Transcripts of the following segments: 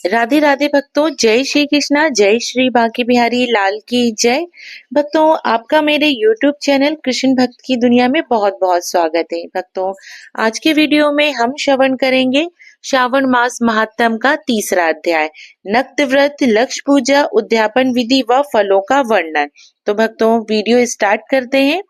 राधे राधे भक्तों, जय श्री कृष्णा, जय श्री बांके बिहारी लाल की जय। भक्तों, आपका मेरे YouTube चैनल कृष्ण भक्त की दुनिया में बहुत बहुत स्वागत है। भक्तों, आज के वीडियो में हम श्रवण करेंगे श्रावण मास महात्म का तीसरा अध्याय, नक्त व्रत, लक्ष्य पूजा, उद्यापन विधि व फलों का वर्णन। तो भक्तों, वीडियो स्टार्ट करते हैं।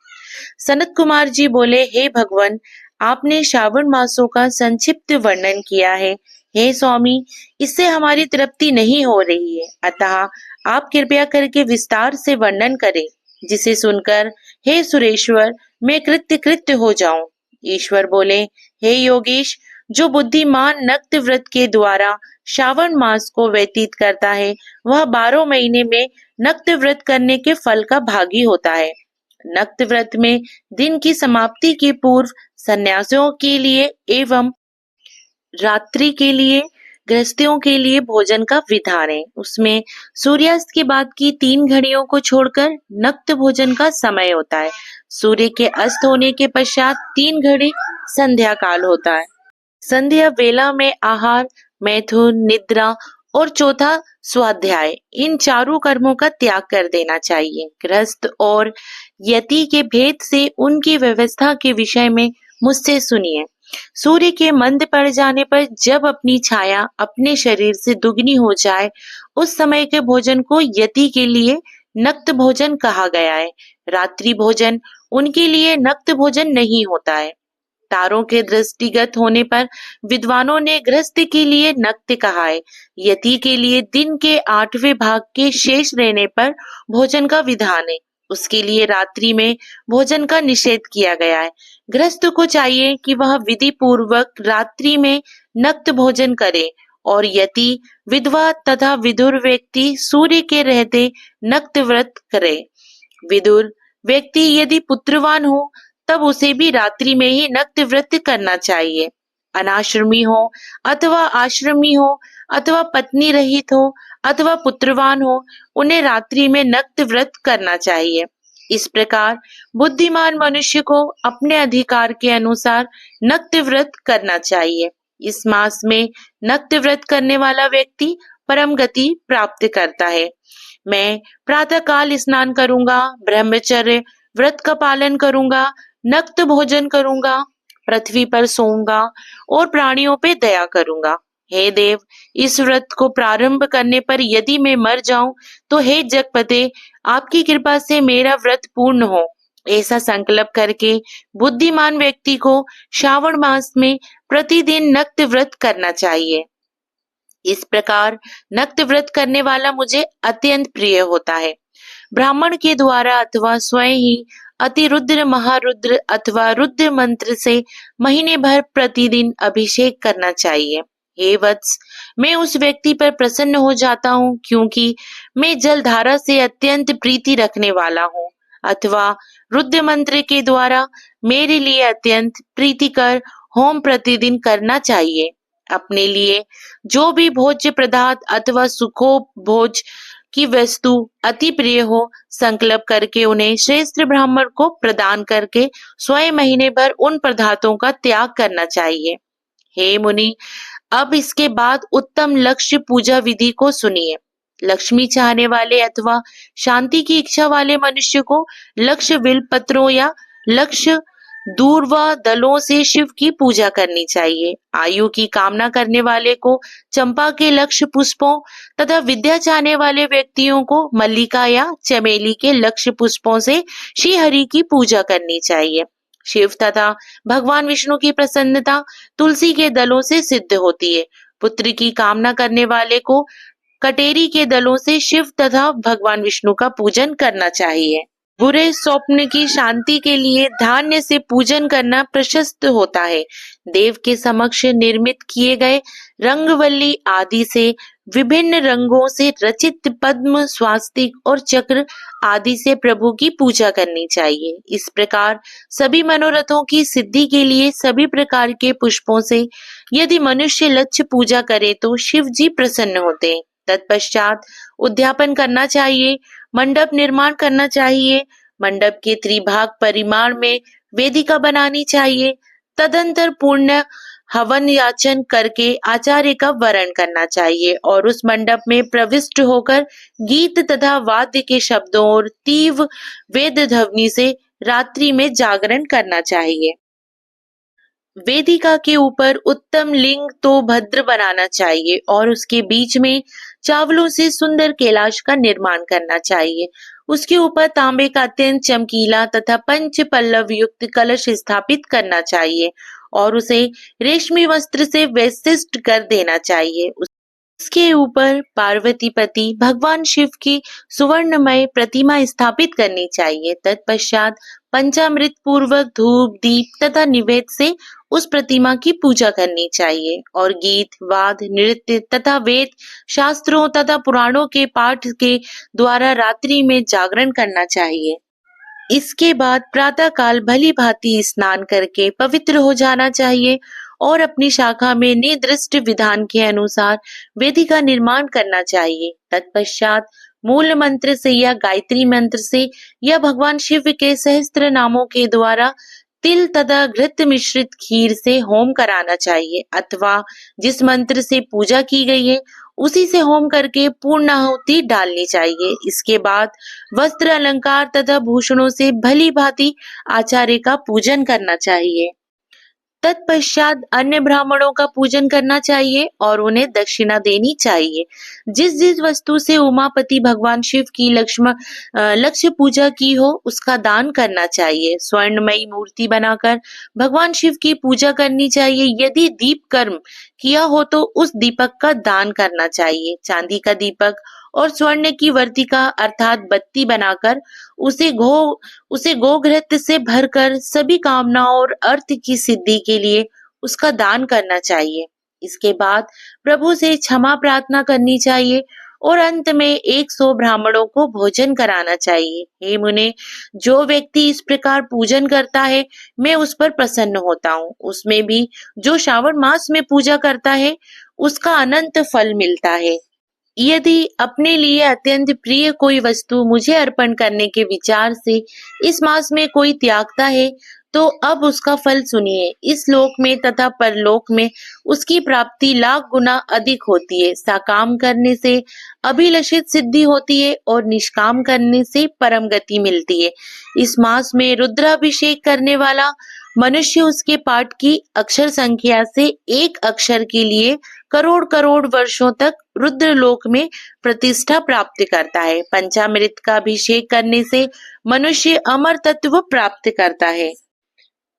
सनत कुमार जी बोले, हे भगवान, आपने श्रावण मासों का संक्षिप्त वर्णन किया है। हे स्वामी, इससे हमारी तृप्ति नहीं हो रही है, अतः आप कृपया करके विस्तार से वर्णन करें, जिसे सुनकर हे सुरेश्वर मैं कृत्य कृत्य हो जाऊं। ईश्वर बोले, हे योगेश, जो बुद्धिमान नक्त व्रत के द्वारा श्रावण मास को व्यतीत करता है, वह 12 महीने में नक्त व्रत करने के फल का भागी होता है। नक्त व्रत में दिन की समाप्ति के पूर्व सन्यासियों के लिए एवं रात्रि के लिए गृहस्थियों के लिए भोजन का विधान है। उसमें सूर्यास्त के बाद की 3 घड़ियों को छोड़कर नक्त भोजन का समय होता है। सूर्य के अस्त होने के पश्चात 3 घड़ी संध्या काल होता है। संध्या वेला में आहार, मैथुन, निद्रा और चौथा स्वाध्याय, इन चारों कर्मों का त्याग कर देना चाहिए। गृहस्थ और यति के भेद से उनकी व्यवस्था के विषय में मुझसे सुनिए। सूर्य के मंद पड़ जाने पर जब अपनी छाया अपने शरीर से दुगनी हो जाए, उस समय के भोजन को यति के लिए नक्त भोजन कहा गया है। रात्रि भोजन उनके लिए नक्त भोजन नहीं होता है। तारों के दृष्टिगत होने पर विद्वानों ने गृहस्थ के लिए नक्त कहा है। यति के लिए दिन के 8वें भाग के शेष रहने पर भोजन का विधान है। उसके लिए रात्रि में भोजन का निषेध किया गया है। गृहस्थ को चाहिए कि वह विधि पूर्वक रात्रि में नक्त भोजन करे और यति, विधवा तथा विधुर व्यक्ति सूर्य के रहते नक्त व्रत करे। विधुर व्यक्ति यदि पुत्रवान हो तब उसे भी रात्रि में ही नक्त व्रत करना चाहिए। अनाश्रमी हो अथवा आश्रमी हो अथवा पत्नी रहित हो अथवा पुत्रवान हो, उन्हें रात्रि में नक्त व्रत करना चाहिए। इस प्रकार बुद्धिमान मनुष्य को अपने अधिकार के अनुसार नक्त व्रत करना चाहिए। इस मास में नक्त व्रत करने वाला व्यक्ति परम गति प्राप्त करता है। मैं प्रातः काल स्नान करूंगा, ब्रह्मचर्य व्रत का पालन करूंगा, नक्त भोजन करूंगा, पृथ्वी पर सोऊंगा और प्राणियों पे दया करूंगा। हे देव, इस व्रत को प्रारंभ करने पर यदि मैं मर जाऊं तो हे जगपते, आपकी कृपा से मेरा व्रत पूर्ण हो। ऐसा संकल्प करके बुद्धिमान व्यक्ति को श्रावण मास में प्रतिदिन नक्त व्रत करना चाहिए। इस प्रकार नक्त व्रत करने वाला मुझे अत्यंत प्रिय होता है। ब्राह्मण के द्वारा अथवा स्वयं ही अतिरुद्र, महारुद्र अथवा रुद्र मंत्र से महीने भर प्रतिदिन अभिषेक करना चाहिए। हे वत्स, मैं उस व्यक्ति पर प्रसन्न हो जाता हूँ क्योंकि मैं जलधारा से अत्यंत प्रीति रखने वाला हूँ, अथवा रुद्र मंत्र के द्वारा मेरे लिए अत्यंत प्रीतिकर होम प्रतिदिन करना चाहिए। अपने लिए जो भी भोज्य पदार्थ अथवा सुखोभोज की वस्तु अति प्रिय हो, संकल्प करके उन्हें श्रेष्ठ ब्राह्मण को प्रदान करके स्वयं महीने भर उन पदार्थों का त्याग करना चाहिए। हे मुनि, अब इसके बाद उत्तम लक्ष्य पूजा विधि को सुनिए। लक्ष्मी चाहने वाले अथवा शांति की इच्छा वाले मनुष्य को लक्ष्य बिल पत्रों या लक्ष्य दूर व दलों से शिव की पूजा करनी चाहिए। आयु की कामना करने वाले को चंपा के लक्ष्य पुष्पों तथा विद्या चाहने वाले व्यक्तियों को मल्लिका या चमेली के लक्ष्य पुष्पों से श्री हरि की पूजा करनी चाहिए। शिव तथा भगवान विष्णु की प्रसन्नता तुलसी के दलों से सिद्ध होती है। पुत्र की कामना करने वाले को कटेरी के दलों से शिव तथा भगवान विष्णु का पूजन करना चाहिए। बुरे स्वप्न की शांति के लिए धान्य से पूजन करना प्रशस्त होता है। देव के समक्ष निर्मित किए गए रंगवल्ली आदि से विभिन्न रंगों से रचित पद्म, स्वास्तिक और चक्र आदि से प्रभु की पूजा करनी चाहिए। इस प्रकार सभी मनोरथों की सिद्धि के लिए सभी प्रकार के पुष्पों से यदि मनुष्य लक्ष्य पूजा करे तो शिव जी प्रसन्न होते हैं। तत्पश्चात उद्यापन करना चाहिए, मंडप निर्माण करना चाहिए, मंडप के त्रिभाग परिमाण में वेदिका बनानी चाहिए। तदंतर पूर्ण हवन याचन करके आचार्य का वरण करना चाहिए और उस मंडप में प्रविष्ट होकर गीत तथा वाद्य के शब्दों और तीव्र वेद ध्वनि से रात्रि में जागरण करना चाहिए। वेदिका के ऊपर उत्तम लिंग तो भद्र बनाना चाहिए और उसके बीच में चावलों से सुंदर कैलाश का निर्माण करना चाहिए। उसके ऊपर तांबे का अत्यंत चमकीला तथा पंच पल्लव युक्त कलश स्थापित करना चाहिए और उसे रेशमी वस्त्र से वैशिष्ट कर देना चाहिए। इसके ऊपर पार्वती पति भगवान शिव की सुवर्णमय प्रतिमा स्थापित करनी चाहिए। तत्पश्चात पंचामृत पूर्वक धूप दीप तथा निवेद से उस प्रतिमा की पूजा करनी चाहिए और गीत वाद्य नृत्य तथा वेद शास्त्रों तथा पुराणों के पाठ के द्वारा रात्रि में जागरण करना चाहिए। इसके बाद प्रातः काल भली भांति स्नान करके पवित्र हो जाना चाहिए और अपनी शाखा में निर्दिष्ट विधान के अनुसार वेदी का निर्माण करना चाहिए। तत्पश्चात मूल मंत्र से या गायत्री मंत्र से या भगवान शिव के सहस्त्र नामों के द्वारा तिल तथा घृत मिश्रित खीर से होम कराना चाहिए अथवा जिस मंत्र से पूजा की गई है उसी से होम करके पूर्णाहुति डालनी चाहिए। इसके बाद वस्त्र अलंकार तथा भूषणों से भली भांति आचार्य का पूजन करना चाहिए। तत्पश्चात अन्य ब्राह्मणों का पूजन करना चाहिए और उन्हें दक्षिणा देनी चाहिए। जिस जिस वस्तु से उमापति भगवान शिव की लक्ष्य पूजा की हो उसका दान करना चाहिए। स्वर्णमयी मूर्ति बनाकर भगवान शिव की पूजा करनी चाहिए। यदि दीप कर्म किया हो तो उस दीपक का दान करना चाहिए। चांदी का दीपक और स्वर्ण की वर्तिका अर्थात बत्ती बनाकर उसे गोघृत से भरकर सभी कामनाओं और अर्थ की सिद्धि के लिए उसका दान करना चाहिए। इसके बाद प्रभु से क्षमा प्रार्थना करनी चाहिए और अंत में 100 ब्राह्मणों को भोजन कराना चाहिए। हे मुने, जो व्यक्ति इस प्रकार पूजन करता है मैं उस पर प्रसन्न होता हूँ। उसमें भी जो श्रावण मास में पूजा करता है उसका अनंत फल मिलता है। यदि अपने लिए अत्यंत प्रिय कोई वस्तु मुझे अर्पण करने के विचार से इस मास में कोई त्यागता है तो अब उसका फल सुनिए। इस लोक में तथा परलोक में उसकी प्राप्ति लाख गुना अधिक होती है। साकाम करने से अभिलषित सिद्धि होती है और निष्काम करने से परम गति मिलती है। इस मास में रुद्राभिषेक करने वाला मनुष्य उसके पाठ की अक्षर संख्या से एक अक्षर के लिए करोड़ करोड़ वर्षों तक रुद्रलोक में प्रतिष्ठा प्राप्त करता है। पंचामृत का अभिषेक करने से मनुष्य अमर तत्व प्राप्त करता है।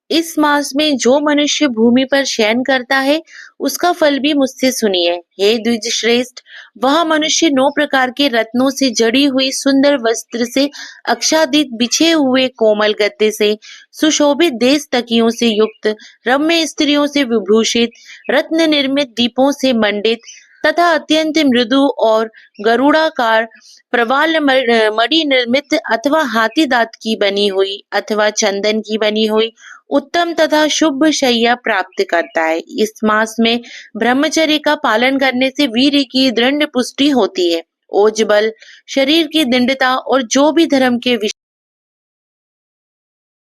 इस मास में जो मनुष्य भूमि पर शयन करता है उसका फल भी मुझसे सुनिए। हे द्विज श्रेष्ठ, वह मनुष्य 9 प्रकार के रत्नों से जड़ी हुई सुंदर वस्त्र से आच्छादित बिछे हुए कोमल गद्दे से सुशोभित देश तकियों से युक्त रम्य स्त्रियों से विभूषित रत्न निर्मित दीपों से मंडित तथा अत्यंत मृदु और गरुड़ाकार प्रवाल मणि निर्मित अथवा हाथी दांत की बनी हुई अथवा चंदन की बनी हुई उत्तम तथा शुभ शैया प्राप्त करता है। इस मास में ब्रह्मचर्य का पालन करने से वीर्य की दृढ़ पुष्टि होती है, ओज बल, शरीर की दृढ़ता और जो भी धर्म के विषय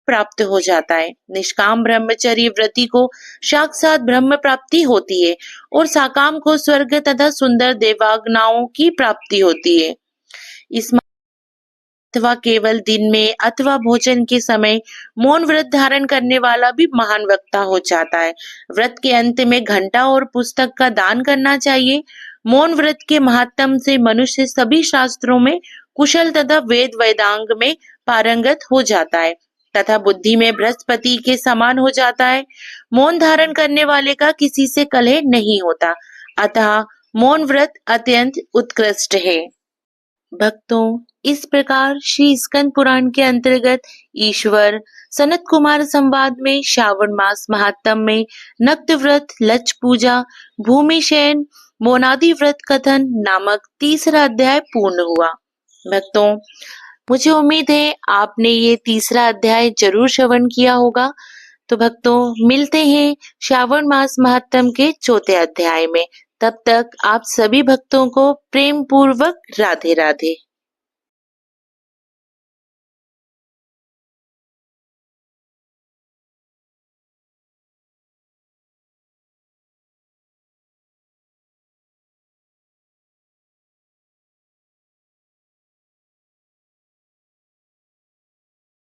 प्राप्त हो जाता है। निष्काम ब्रह्मचर्य व्रती को साक्षात ब्रह्म प्राप्ति होती है और साकाम को स्वर्ग तथा सुंदर देवागनाओं की प्राप्ति होती है। इस अथवा केवल दिन में अथवा भोजन के समय मौन व्रत धारण करने वाला भी महान वक्ता हो जाता है। व्रत के अंत में घंटा और पुस्तक का दान करना चाहिए। मौन व्रत के महात्म से मनुष्य सभी शास्त्रों में कुशल तथा वेद वेदांग में पारंगत हो जाता है तथा बुद्धि में बृहस्पति के समान हो जाता है। मौन धारण करने वाले का किसी से कलह नहीं होता, अतः मौन व्रत अत्यंत उत्कृष्ट है। भक्तों, इस प्रकार श्री स्कंद पुराण के अंतर्गत ईश्वर सनत कुमार संवाद में श्रावण मास महात्म में नक्त व्रत, लक्ष पूजा, भूमि शयन, मोनादि व्रत कथन नामक तीसरा अध्याय पूर्ण हुआ। भक्तों, मुझे उम्मीद है आपने ये तीसरा अध्याय जरूर श्रवण किया होगा। तो भक्तों, मिलते हैं श्रावण मास महात्म के चौथे अध्याय में। तब तक आप सभी भक्तों को प्रेम पूर्वक राधे राधे।